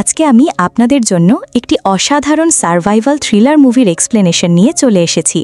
আজকে আমি আপনাদের জন্য একটি অসাধারণ সার্ভাইভাল থ্রিলার মুভির এক্সপ্লেনেশন নিয়ে চলে এসেছি।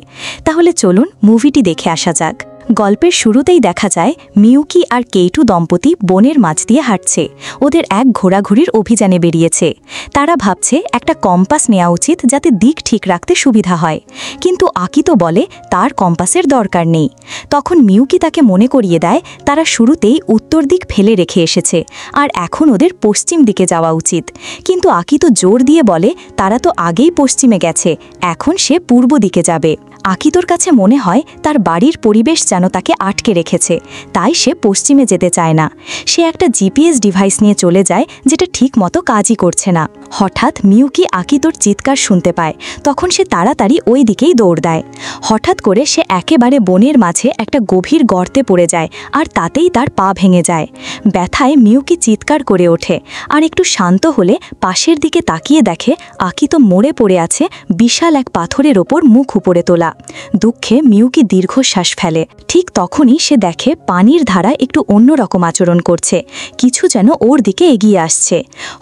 তাহলে চলুন মুভিটি দেখে আসা যাক। গল্পের শুরুতেই দেখা যায় মিউকি আর কেইটু দম্পতি বনের মাঝ দিয়ে হাঁটছে। ওদের এক ঘোরাঘুরির অভিযানে বেরিয়েছে। তারা ভাবছে একটা কম্পাস নেওয়া উচিত যাতে দিক ঠিক রাখতে সুবিধা হয়, কিন্তু আকিতো বলে তার কম্পাসের দরকার নেই। তখন মিউকি তাকে মনে করিয়ে দেয় তারা শুরুতেই উত্তর দিক ফেলে রেখে এসেছে আর এখন ওদের পশ্চিম দিকে যাওয়া উচিত। কিন্তু আকিতো জোর দিয়ে বলে তারা তো আগেই পশ্চিমে গেছে, এখন সে পূর্ব দিকে যাবে। আকিতোর কাছে মনে হয় তার বাড়ির পরিবেশ যেন তাকে আটকে রেখেছে, তাই সে পশ্চিমে যেতে চায় না। সে একটা জিপিএস ডিভাইস নিয়ে চলে যায় যেটা ঠিক মতো কাজই করছে না। হঠাৎ মিউকি আকিতোর চিৎকার শুনতে পায়, তখন সে তাড়াতাড়ি ওই দিকেই দৌড় দেয়। হঠাৎ করে সে একেবারে বনের মাঝে একটা গভীর গর্তে পড়ে যায় আর তাতেই তার পা ভেঙে যায়। ব্যথায় মিউকি চিৎকার করে ওঠে আর একটু শান্ত হলে পাশের দিকে তাকিয়ে দেখে আকিতো মরে পড়ে আছে বিশাল এক পাথরের ওপর মুখ উপরে তোলা। দুঃখে মিউকি দীর্ঘশ্বাস ফেলে। ঠিক তখনই সে দেখে পানির ধারা একটু অন্যরকম আচরণ করছে, কিছু যেন ওর দিকে এগিয়ে আসছে।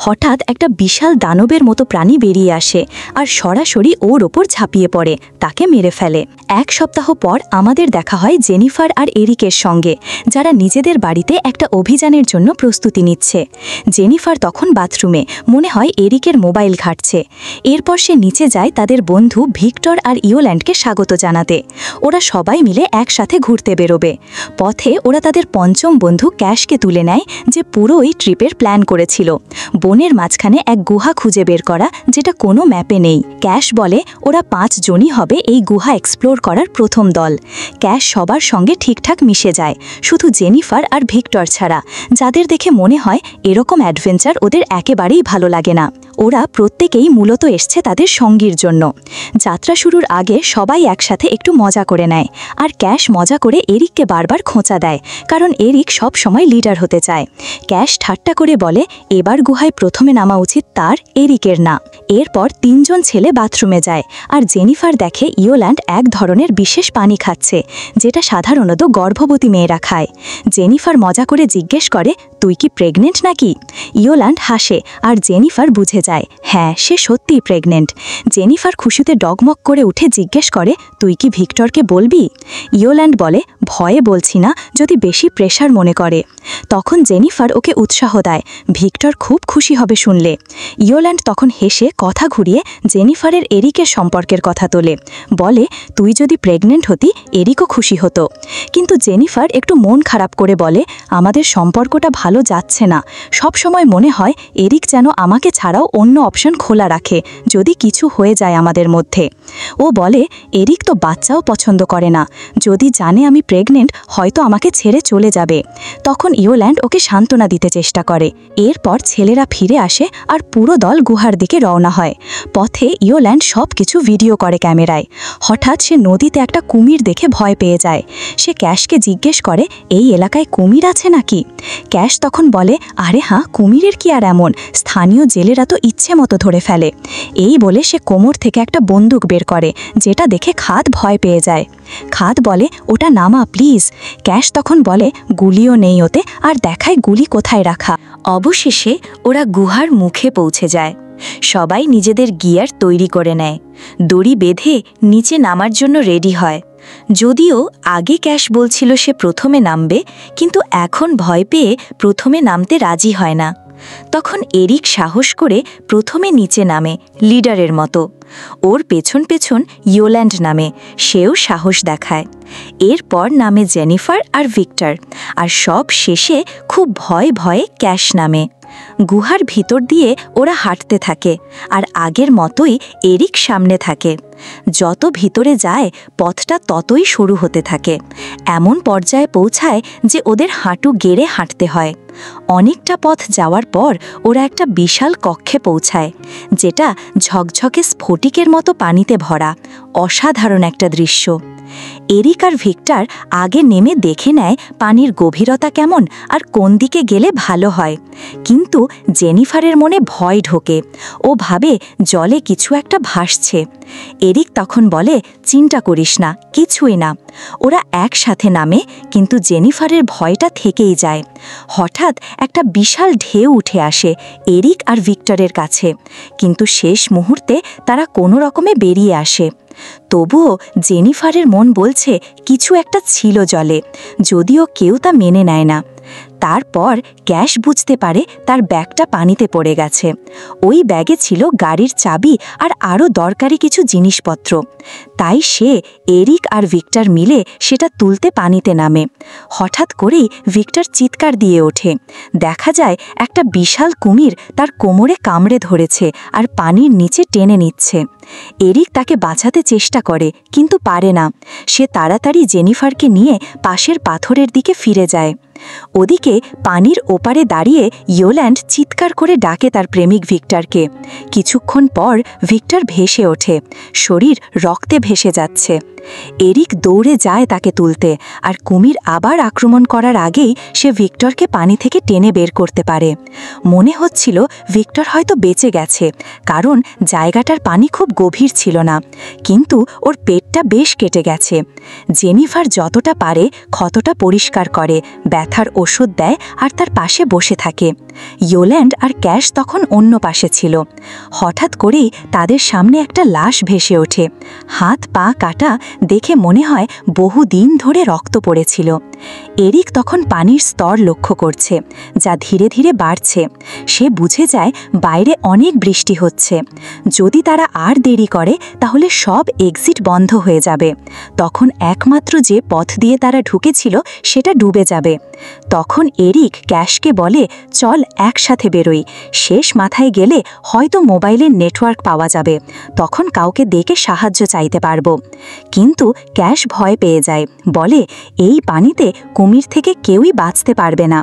হঠাৎ একটা বিশাল দানবের মতো প্রাণী বেরিয়ে আসে আর সরাসরি ওর ওপর ঝাঁপিয়ে পড়ে, তাকে মেরে ফেলে। এক সপ্তাহ পর আমাদের দেখা হয় জেনিফার আর এরিকের সঙ্গে, যারা নিজেদের বাড়িতে একটা অভিযানের জন্য প্রস্তুতি নিচ্ছে। জেনিফার তখন বাথরুমে, মনে হয় এরিকের মোবাইল ঘাঁটছে। এরপর সে নিচে যায় তাদের বন্ধু ভিক্টর আর ইয়োল্যান্ডকে স্বাগত জানাতে। ওরা সবাই মিলে একসাথে ঘুরতে বেরোবে। পথে ওরা তাদের পঞ্চম বন্ধু ক্যাশকে তুলে নেয়, যে পুরোই ট্রিপের প্ল্যান করেছিল। বনের মাঝখানে এক গুহা খুঁজে বের করা, যেটা কোনো ম্যাপে নেই। ক্যাশ বলে ওরা 5 জনই হবে এই গুহা এক্সপ্লোর করার প্রথম দল। ক্যাশ সবার সঙ্গে ঠিকঠাক মিশে যায়, শুধু জেনিফার আর ভিক্টর ছাড়া, যাদের দেখে মনে হয় এরকম অ্যাডভেঞ্চার ওদের একেবারেই ভালো লাগে না। ওরা প্রত্যেকেই মূলত এসছে তাদের সঙ্গীর জন্য। যাত্রা শুরুর আগে সবাই একসাথে একটু মজা করে নেয়, আর ক্যাশ মজা করে এরিককে বারবার খোঁচা দেয়, কারণ এরিক সব সময় লিডার হতে চায়। ক্যাশ ঠাট্টা করে বলে এবার গুহায় প্রথমে নামা উচিত তার, এরিকের না। এরপর 3 জন ছেলে বাথরুমে যায়, আর জেনিফার দেখে ইয়োল্যান্ড এক ধরনের বিশেষ পানি খাচ্ছে, যেটা সাধারণত গর্ভবতী মেয়েরা খায়। জেনিফার মজা করে জিজ্ঞেস করে তুই কি প্রেগনেন্ট নাকি? ইয়োল্যান্ড হাসে আর জেনিফার বুঝে যায় হ্যাঁ, সে সত্যিই প্রেগনেন্ট। জেনিফার খুশিতে ডগমগ করে উঠে জিজ্ঞেস করে তুই কি ভিক্টরকে বলবি? ইয়োল্যান্ড বলে ভয়ে বলছি না, যদি বেশি প্রেশার মনে করে। তখন জেনিফার ওকে উৎসাহ দেয়, ভিক্টর খুব খুশি হবে শুনলে। ইয়োল্যান্ড তখন হেসে কথা ঘুরিয়ে জেনিফারের এরিকের সম্পর্কের কথা তোলে, বলে তুই যদি প্রেগনেন্ট হতি এরিকও খুশি হতো। কিন্তু জেনিফার একটু মন খারাপ করে বলে আমাদের সম্পর্কটা ভালো যাচ্ছে না, সব সময় মনে হয় এরিক যেন আমাকে ছাড়াও অন্য অপশন খোলা রাখে যদি কিছু হয়ে যায় আমাদের মধ্যে। ও বলে এরিক তো বাচ্চাও পছন্দ করে না, যদি জানে আমি প্রেগনেন্ট হয়তো আমাকে ছেড়ে চলে যাবে। তখন ইয়োল্যান্ড ওকে সান্ত্বনা দিতে চেষ্টা করে। এরপর ছেলেরা ফিরে আসে আর পুরো দল গুহার দিকে রওনা হয়। পথে ইয়োল্যান্ড সব কিছু ভিডিও করে ক্যামেরায়। হঠাৎ সে নদীতে একটা কুমির দেখে ভয় পেয়ে যায়। সে ক্যাশকে জিজ্ঞেস করে এই এলাকায় কুমির আছে নাকি? ক্যাশ তখন বলে আরে হ্যাঁ, কুমিরের কি আর এমন, স্থানীয় জেলেরা তো ইচ্ছে মতো ধরে ফেলে। এই বলে সে কোমর থেকে একটা বন্দুক বের করে, যেটা দেখে খাদ ভয় পেয়ে যায়। খাদ বলে ওটা নামা প্লিজ। ক্যাশ তখন বলে গুলিও নেই ওতে, আর দেখায় গুলি কোথায় রাখা। অবশেষে ওরা গুহার মুখে পৌঁছে যায়। সবাই নিজেদের গিয়ার তৈরি করে নেয়, দড়ি বেঁধে নিচে নামার জন্য রেডি হয়। যদিও আগে ক্যাশ বলছিল সে প্রথমে নামবে, কিন্তু এখন ভয় পেয়ে প্রথমে নামতে রাজি হয় না। তখন এরিক সাহস করে প্রথমে নিচে নামে লিডারের মতো। ওর পেছন পেছন ইয়োল্যান্ড নামে, সেও সাহস দেখায়। এরপর নামে জেনিফার আর ভিক্টর, আর সব শেষে খুব ভয়ে ভয়ে ক্যাশ নামে। গুহার ভিতর দিয়ে ওরা হাঁটতে থাকে, আর আগের মতোই এরিক সামনে থাকে। যত ভিতরে যায় পথটা ততই সরু হতে থাকে, এমন পর্যায়ে পৌঁছায় যে ওদের হাঁটু গেড়ে হাঁটতে হয়। অনেকটা পথ যাওয়ার পর ওরা একটা বিশাল কক্ষে পৌঁছায়, যেটা ঝকঝকে স্ফটিকের মতো পানিতে ভরা। অসাধারণ একটা দৃশ্য। এরিক আর ভিক্টর আগে নেমে দেখে নেয় পানির গভীরতা কেমন আর কোন দিকে গেলে ভালো হয়। কিন্তু জেনিফারের মনে ভয় ঢোকে। ও ভাবে জলে কিছু একটা ভাসছে। এরিক তখন বলে, চিন্তা করিস না, কিছুই না। ওরা একসাথে নামে, কিন্তু জেনিফারের ভয়টা থেকেই যায়। হঠাৎ একটা বিশাল ঢেউ উঠে আসে এরিক আর ভিক্টরের কাছে, কিন্তু শেষ মুহূর্তে তারা কোনো রকমে বেরিয়ে আসে। তবুও জেনিফারের মন বলছে কিছু একটা ছিল জলে, যদিও কেউ তা মেনে নেয় না। তারপর ক্যাশ বুঝতে পারে তার ব্যাগটা পানিতে পড়ে গেছে। ওই ব্যাগে ছিল গাড়ির চাবি আর আরও দরকারি কিছু জিনিসপত্র। তাই সে, এরিক আর ভিক্টর মিলে সেটা তুলতে পানিতে নামে। হঠাৎ করেই ভিক্টর চিৎকার দিয়ে ওঠে। দেখা যায় একটা বিশাল কুমির তার কোমরে কামড়ে ধরেছে আর পানির নিচে টেনে নিচ্ছে। এরিক তাকে বাঁচাতে চেষ্টা করে, কিন্তু পারে না। সে তাড়াতাড়ি জেনিফারকে নিয়ে পাশের পাথরের দিকে ফিরে যায়। ওদিকে পানির ওপারে দাঁড়িয়ে ইয়োল্যান্ড চিৎকার করে ডাকে তার প্রেমিক ভিক্টরকে। কিছুক্ষণ পর ভিক্টর ভেসে ওঠে, শরীর রক্তে ভেসে যাচ্ছে। এরিক দৌড়ে যায় তাকে তুলতে, আর কুমির আবার আক্রমণ করার আগেই সে ভিক্টরকে পানি থেকে টেনে বের করতে পারে। মনে হচ্ছিল ভিক্টর হয়তো বেঁচে গেছে, কারণ জায়গাটার পানি খুব গভীর ছিল না, কিন্তু ওর পেটটা বেশ কেটে গেছে। জেনিফার যতটা পারে ক্ষতটা পরিষ্কার করে, ব্যথার ওষুধ দেয় আর তার পাশে বসে থাকে। ইয়োল্যান্ড আর ক্যাশ তখন অন্য পাশে ছিল। হঠাৎ করেই তাদের সামনে একটা লাশ ভেসে ওঠে। হাত পা কাটা, দেখে মনে হয় বহুদিন ধরে রক্ত পড়েছিল। এরিক তখন পানির স্তর লক্ষ্য করছে, যা ধীরে ধীরে বাড়ছে। সে বুঝে যায় বাইরে অনেক বৃষ্টি হচ্ছে। যদি তারা আর দেরি করে তাহলে সব এক্সিট বন্ধ হয়ে যাবে। তখন একমাত্র যে পথ দিয়ে তারা ঢুকেছিল সেটা ডুবে যাবে। তখন এরিক ক্যাশকে বলে, চল একসাথে বেরোই। শেষ মাথায় গেলে হয়তো মোবাইলের নেটওয়ার্ক পাওয়া যাবে, তখন কাউকে ডেকে সাহায্য চাইতে পারবো। কিন্তু ক্যাশ ভয় পেয়ে যায়, বলে এই পানিতে কুমির থেকে কেউই বাঁচতে পারবে না।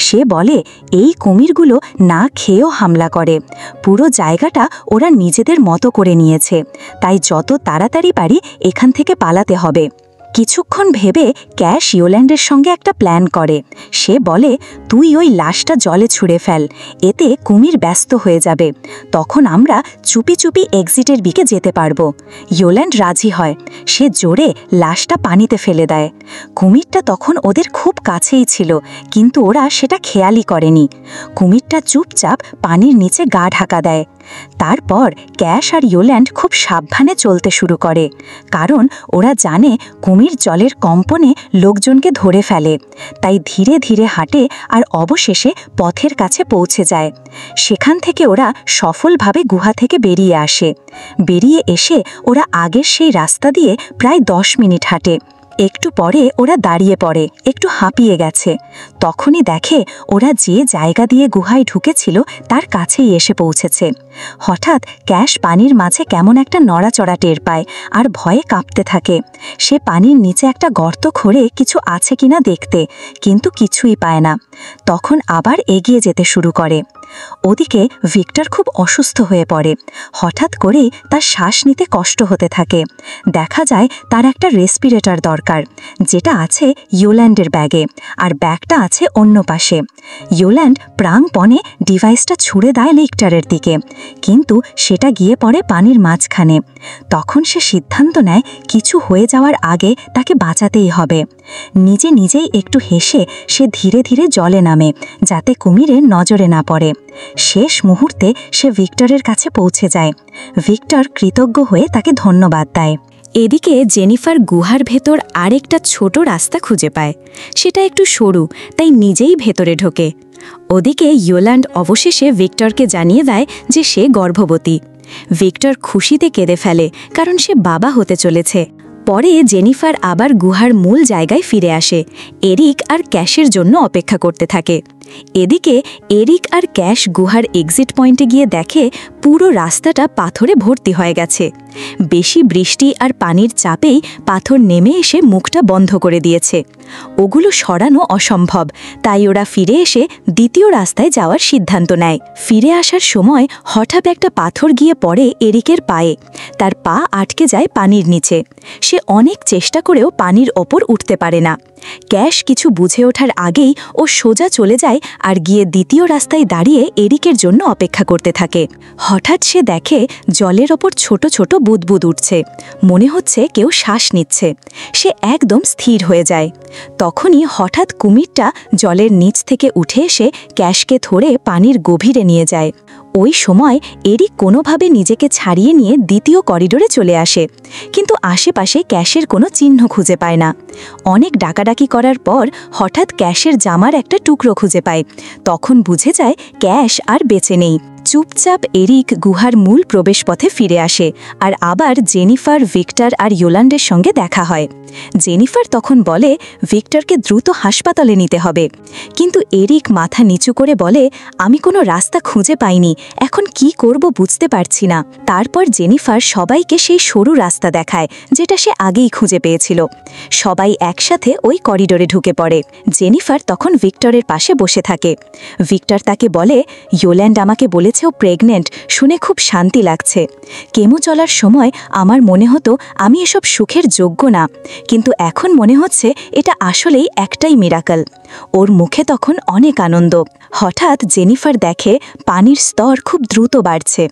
সে বলে এই কুমিরগুলো না খেয়েও হামলা করে। পুরো জায়গাটা ওরা নিজেদের মতো করে নিয়েছে, তাই যত তাড়াতাড়ি পারি এখান থেকে পালাতে হবে। কিছুক্ষণ ভেবে ক্যাশ ইয়োল্যান্ডের সঙ্গে একটা প্ল্যান করে। সে বলে, তুই ওই লাশটা জলে ছুঁড়ে ফেল, এতে কুমির ব্যস্ত হয়ে যাবে। তখন আমরা চুপি চুপি এক্সিটের দিকে যেতে পারবো। ইয়োল্যান্ড রাজি হয়। সে জোরে লাশটা পানিতে ফেলে দেয়। কুমিরটা তখন ওদের খুব কাছেই ছিল, কিন্তু ওরা সেটা খেয়ালই করেনি। কুমিরটা চুপচাপ পানির নিচে গা ঢাকা দেয়। তারপর ক্যাশ আর ইয়োল্যান্ড খুব সাবধানে চলতে শুরু করে, কারণ ওরা জানে কুমির জলের কম্পনে লোকজনকে ধরে ফেলে। তাই ধীরে ধীরে হাঁটে আর অবশেষে পথের কাছে পৌঁছে যায়। সেখান থেকে ওরা সফলভাবে গুহা থেকে বেরিয়ে আসে। বেরিয়ে এসে ওরা আগের সেই রাস্তা দিয়ে প্রায় 10 মিনিট হাঁটে। একটু পরে ওরা দাঁড়িয়ে পড়ে, একটু হাঁপিয়ে গেছে। তখনই দেখে ওরা যে জায়গা দিয়ে গুহায় ঢুকেছিল তার কাছেই এসে পৌঁছেছে। হঠাৎ ক্যাশ পানির মাঝে কেমন একটা নড়াচড়া টের পায় আর ভয়ে কাঁপতে থাকে। সে পানির নিচে একটা গর্ত খোঁড়ে কিছু আছে কিনা দেখতে, কিন্তু কিছুই পায় না। তখন আবার এগিয়ে যেতে শুরু করে। ওদিকে ভিক্টর খুব অসুস্থ হয়ে পড়ে। হঠাৎ করেই তার শ্বাস নিতে কষ্ট হতে থাকে। দেখা যায় তার একটা রেসপিরেটর দরকার, যেটা আছে ইয়োল্যান্ডের ব্যাগে, আর ব্যাগটা আছে অন্য পাশে। ইয়োল্যান্ড প্রাণপণে ডিভাইসটা ছুঁড়ে দেয় ভিক্টরের দিকে, কিন্তু সেটা গিয়ে পড়ে পানির মাঝখানে। তখন সে সিদ্ধান্ত নেয় কিছু হয়ে যাওয়ার আগে তাকে বাঁচাতেই হবে। নিজে নিজেই একটু হেসে সে ধীরে ধীরে জলে নামে, যাতে কুমিরের নজরে না পড়ে। শেষ মুহূর্তে সে ভিক্টরের কাছে পৌঁছে যায়। ভিক্টর কৃতজ্ঞ হয়ে তাকে ধন্যবাদ দেয়। এদিকে জেনিফার গুহার ভেতর আরেকটা ছোট রাস্তা খুঁজে পায়। সেটা একটু সরু, তাই নিজেই ভেতরে ঢোকে। ওদিকে ইয়োল্যান্ড অবশেষে ভিক্টরকে জানিয়ে দেয় যে সে গর্ভবতী। ভিক্টর খুশিতে কেঁদে ফেলে, কারণ সে বাবা হতে চলেছে। পরে জেনিফার আবার গুহার মূল জায়গায় ফিরে আসে। এরিক আর ক্যাশের জন্য অপেক্ষা করতে থাকে। এদিকে এরিক আর ক্যাশ গুহার এক্সিট পয়েন্টে গিয়ে দেখে পুরো রাস্তাটা পাথরে ভর্তি হয়ে গেছে। বেশি বৃষ্টি আর পানির চাপেই পাথর নেমে এসে মুখটা বন্ধ করে দিয়েছে। ওগুলো সরানো অসম্ভব, তাই ওরা ফিরে এসে দ্বিতীয় রাস্তায় যাওয়ার সিদ্ধান্ত নেয়। ফিরে আসার সময় হঠাৎ একটা পাথর গিয়ে পড়ে এরিকের পায়ে। তার পা আটকে যায় পানির নিচে। সে অনেক চেষ্টা করেও পানির ওপর উঠতে পারে না। ক্যাশ কিছু বুঝে ওঠার আগেই ও সোজা চলে যায় আর গিয়ে দ্বিতীয় রাস্তায় দাঁড়িয়ে এরিকের জন্য অপেক্ষা করতে থাকে। হঠাৎ সে দেখে জলের ওপর ছোট ছোট বুদবুদ উঠছে। মনে হচ্ছে কেউ শ্বাস নিচ্ছে। সে একদম স্থির হয়ে যায়। তখনই হঠাৎ কুমিরটা জলের নিচ থেকে উঠে এসে ক্যাশকে ধরে পানির গভীরে নিয়ে যায়। ওই সময় এরিক কোনোভাবে নিজেকে ছাড়িয়ে নিয়ে দ্বিতীয় করিডোরে চলে আসে, কিন্তু আশেপাশে ক্যাশের কোনো চিহ্ন খুঁজে পায় না। অনেক ডাকাডাকি করার পর হঠাৎ ক্যাশের জামার একটা টুকরো খুঁজে পায়। তখন বুঝে যায় ক্যাশ আর বেঁচে নেই। চুপচাপ এরিক গুহার মূল প্রবেশপথে ফিরে আসে আর আবার জেনিফার, ভিক্টর আর ইয়োলান্ডের সঙ্গে দেখা হয়। জেনিফার তখন বলে ভিক্টরকে দ্রুত হাসপাতালে নিতে হবে, কিন্তু এরিক মাথা নিচু করে বলে আমি কোনো রাস্তা খুঁজে পাইনি, এখন কি করব বুঝতে পারছি না। তারপর জেনিফার সবাইকে সেই সরু রাস্তা দেখায় যেটা সে আগেই খুঁজে পেয়েছিল। সবাই একসাথে ওই করিডোরে ঢুকে পড়ে। জেনিফার তখন ভিক্টরের পাশে বসে থাকে। ভিক্টর তাকে বলে ইয়োল্যান্ড আমাকে বলেছে ও প্রেগনেন্ট, শুনে খুব শান্তি লাগছে। কেমো চলার সময় আমার মনে হতো আমি এসব সুখের যোগ্য না, কিন্তু এখন মনে হচ্ছে এটা আসলেই একটাই মিরাকল। ওর মুখে তখন অনেক আনন্দ। হঠাৎ জেনিফার দেখে পানির স্তর খুব দ্রুত বাড়ছে।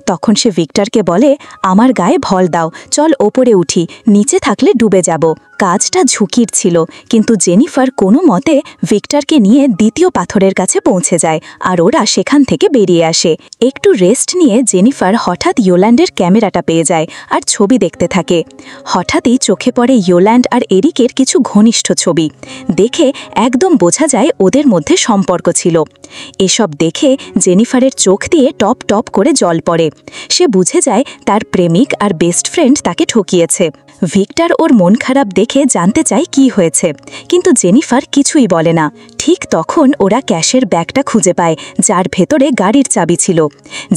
তখন সে ভিক্টরকে বলে আমার গায়ে ভল দাও, চল ওপরে উঠি, নিচে থাকলে ডুবে যাব। কাজটা ঝুঁকির ছিল, কিন্তু জেনিফার কোনো মতে ভিক্টরকে নিয়ে দ্বিতীয় পাথরের কাছে পৌঁছে যায় আর ওরা সেখান থেকে বেরিয়ে আসে। একটু রেস্ট নিয়ে জেনিফার হঠাৎ ইয়োল্যান্ডের ক্যামেরাটা পেয়ে যায় আর ছবি দেখতে থাকে। হঠাৎই চোখে পড়ে ইয়োল্যান্ড আর এরিকের কিছু ঘনিষ্ঠ ছবি। দেখে একদম বোঝা যায় ওদের মধ্যে সম্পর্ক ছিল। এসব দেখে জেনিফারের চোখ দিয়ে টপ টপ করে জল পড়ে। সে বুঝে যায় তার প্রেমিক আর বেস্ট ফ্রেন্ড তাকে ঠকিয়েছে। ভিক্টর ওর মন খারাপ দেখে জানতে চায় কি হয়েছে, কিন্তু জেনিফার কিছুই বলে না। ঠিক তখন ওরা ক্যাশের ব্যাগটা খুঁজে পায়, যার ভেতরে গাড়ির চাবি ছিল।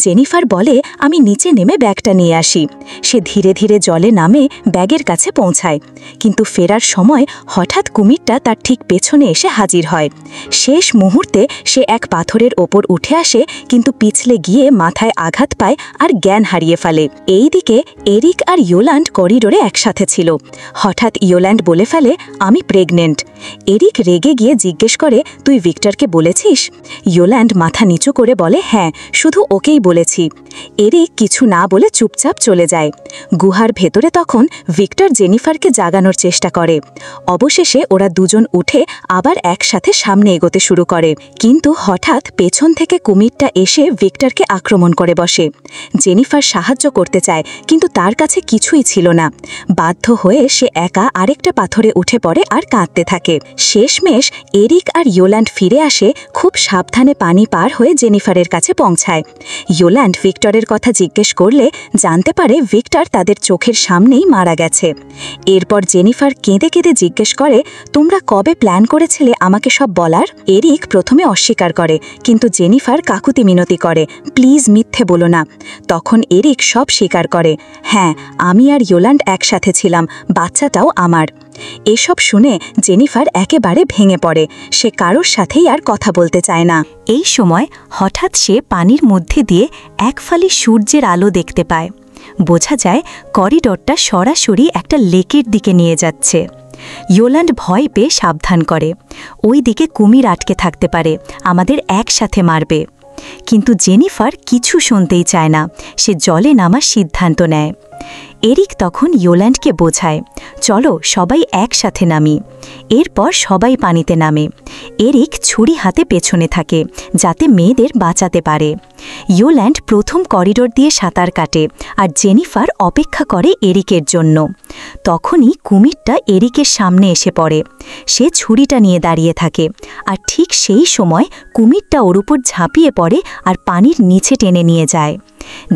জেনিফার বলে আমি নিচে নেমে ব্যাগটা নিয়ে আসি। সে ধীরে ধীরে জলে নামে ব্যাগের কাছে পৌঁছায়, কিন্তু ফেরার সময় হঠাৎ কুমিরটা তার ঠিক পেছনে এসে হাজির হয়। শেষ মুহূর্তে সে এক পাথরের ওপর উঠে আসে, কিন্তু পিছলে গিয়ে মাথায় আঘাত পায় আর জ্ঞান হারিয়ে ফেলে। এইদিকে এরিক আর ইয়োল্যান্ড করিডোরে একসাথে ছিল। হঠাৎ ইয়োল্যান্ড বলে ফেলে আমি প্রেগনেন্ট। এরিক রেগে গিয়ে জিজ্ঞেস করে তুই ভিক্টরকে বলেছিস? ইয়োল্যান্ড মাথা নিচু করে বলে হ্যাঁ, শুধু ওকেই বলেছি। এরিক কিছু না বলে চুপচাপ চলে যায়। গুহার ভেতরে তখন ভিক্টর জেনিফারকে জাগানোর চেষ্টা করে। অবশেষে ওরা দুজন উঠে আবার একসাথে সামনে এগোতে শুরু করে, কিন্তু হঠাৎ পেছন থেকে কুমিরটা এসে ভিক্টরকে আক্রমণ করে বসে। জেনিফার সাহায্য করতে চায়, কিন্তু তার কাছে কিছুই ছিল না। বাধ্য হয়ে সে একা আরেকটা পাথরে উঠে পড়ে আর কাঁদতে থাকে। শেষমেশ এরিক আর ইয়োল্যান্ড ফিরে আসে, খুব সাবধানে পানি পার হয়ে জেনিফারের কাছে পৌঁছায়। ইয়োল্যান্ড ভিক্টরের কথা জিজ্ঞেস করলে জানতে পারে ভিক্টর তাদের চোখের সামনেই মারা গেছে। এরপর জেনিফার কেঁদে কেঁদে জিজ্ঞেস করে তোমরা কবে প্ল্যান করেছিলে আমাকে সব বলার? এরিক প্রথমে অস্বীকার করে, কিন্তু জেনিফার কাকুতি মিনতি করে প্লিজ মিথ্যে বলো না। তখন এরিক সব স্বীকার করে, হ্যাঁ আমি আর ইয়োল্যান্ড একসাথে ছিলাম, বাচ্চাটাও আমার। এসব শুনে জেনিফার একেবারে ভেঙে পড়ে। সে কারোর সাথেই আর কথা বলতে চায় না। এই সময় হঠাৎ সে পানির মধ্যে দিয়ে এক ফালি সূর্যের আলো দেখতে পায়। বোঝা যায় করিডোরটা সরাসরি একটা লেকের দিকে নিয়ে যাচ্ছে। ইয়োল্যান্ড ভয় পেয়ে সাবধান করে, ওই দিকে কুমির আটকে থাকতে পারে, আমাদের একসাথে মারবে। কিন্তু জেনিফার কিছু শুনতেই চায় না। সে জলে নামার সিদ্ধান্ত নেয়। এরিক তখন ইয়োল্যান্ডকে বোঝায় চলো সবাই একসাথে নামি। এরপর সবাই পানিতে নামে। এরিক ছুরি হাতে পেছনে থাকে যাতে মেয়েদের বাঁচাতে পারে। ইয়োল্যান্ড প্রথম করিডোর দিয়ে সাঁতার কাটে আর জেনিফার অপেক্ষা করে এরিকের জন্য। তখনই কুমিরটা এরিকের সামনে এসে পড়ে। সে ছুরিটা নিয়ে দাঁড়িয়ে থাকে, আর ঠিক সেই সময় কুমিরটা ওর উপর ঝাঁপিয়ে পড়ে আর পানির নিচে টেনে নিয়ে যায়।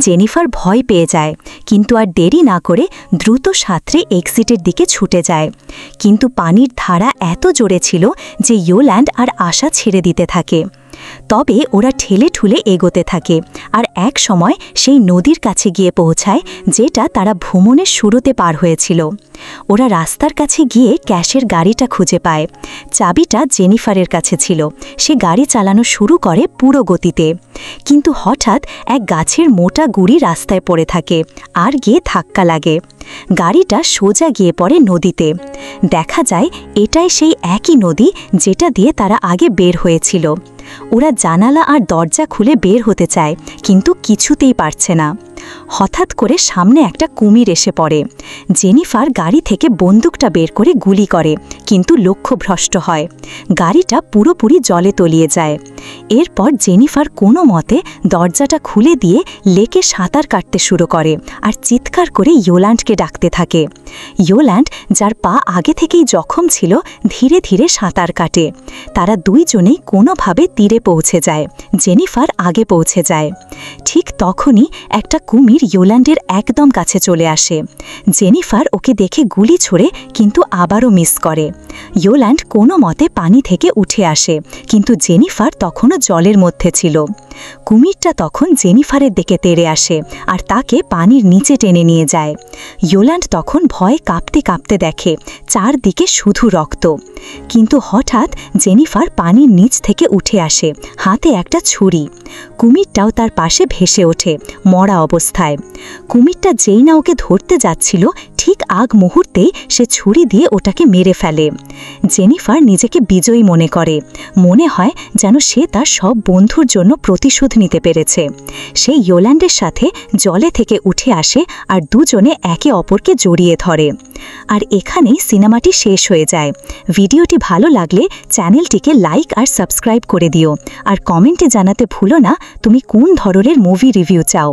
জেনিফার ভয় পেয়ে যায়, কিন্তু আর দেরি না করে দ্রুত সাঁতরে এক্সিটের দিকে ছুটে যায়। কিন্তু পানির ধারা এত জোরে ছিল যে ইয়োল্যান্ড আর আশা ছেড়ে দিতে থাকে। তবে ওরা ঠেলে ঠুলে এগোতে থাকে, আর এক সময় সেই নদীর কাছে গিয়ে পৌঁছায় যেটা তারা ভ্রমণের শুরুতে পার হয়েছিল। ওরা রাস্তার কাছে গিয়ে ক্যাশের গাড়িটা খুঁজে পায়। চাবিটা জেনিফারের কাছে ছিল। সে গাড়ি চালানো শুরু করে পুরো গতিতে, কিন্তু হঠাৎ এক গাছের মোটা গুড়ি রাস্তায় পড়ে থাকে আর গিয়ে ধাক্কা লাগে। গাড়িটা সোজা গিয়ে পড়ে নদীতে। দেখা যায় এটাই সেই একই নদী যেটা দিয়ে তারা আগে বের হয়েছিল। ওরা জানালা আর দরজা খুলে বের হতে চায়, কিন্তু কিছুতেই পারছে না। হঠাৎ করে সামনে একটা কুমির এসে পড়ে। জেনিফার গাড়ি থেকে বন্দুকটা বের করে গুলি করে, কিন্তু লক্ষ্যভ্রষ্ট হয়। গাড়িটা পুরোপুরি জলে তলিয়ে যায়। এরপর জেনিফার কোনো মতে দরজাটা খুলে দিয়ে লেকে সাঁতার কাটতে শুরু করে আর চিৎকার করে ইয়োল্যান্ডকে ডাকতে থাকে। ইয়োল্যান্ড, যার পা আগে থেকেই জখম ছিল, ধীরে ধীরে সাঁতার কাটে। তারা দুইজনেই কোনোভাবে তীরে পৌঁছে যায়। জেনিফার আগে পৌঁছে যায়। ঠিক তখনই একটা কুমির ইয়োল্যান্ডের একদম কাছে চলে আসে। জেনিফার ওকে দেখে গুলি ছোড়ে, কিন্তু আবারও মিস করে। ইয়োল্যান্ড কোনো মতে পানি থেকে উঠে আসে, কিন্তু জেনিফার তখনও জলের মধ্যে ছিল। কুমিরটা তখন জেনিফারের দিকে তেড়ে আসে আর তাকে পানির নিচে টেনে নিয়ে যায়। ইয়োল্যান্ড তখন ভয়ে কাঁপতে কাঁপতে দেখে চারদিকে শুধু রক্ত। কিন্তু হঠাৎ জেনিফার পানির নিচ থেকে উঠে আসে, হাতে একটা ছুরি। কুমিরটাও তার পাশে ভেসে ওঠে মরা অবস্থায়। কুমিরটা যেই না ওকে ধরতে যাচ্ছিল, ঠিক আগ মুহূর্তেই সে ছুরি দিয়ে ওটাকে মেরে ফেলে। জেনিফার নিজেকে বিজয়ী মনে করে। মনে হয় যেন সে তার সব বন্ধুর জন্য প্রতিশোধ নিতে পেরেছে। সে ইয়োল্যান্ডের সাথে জলে থেকে উঠে আসে আর দুজনে একে অপরকে জড়িয়ে ধরে। আর এখানেই সিনেমাটি শেষ হয়ে যায়। ভিডিওটি ভালো লাগলে চ্যানেলটিকে লাইক আর সাবস্ক্রাইব করে দিও, আর কমেন্টে জানাতে ভুলো না তুমি কোন ধরনের মুভি রিভিউ চাও।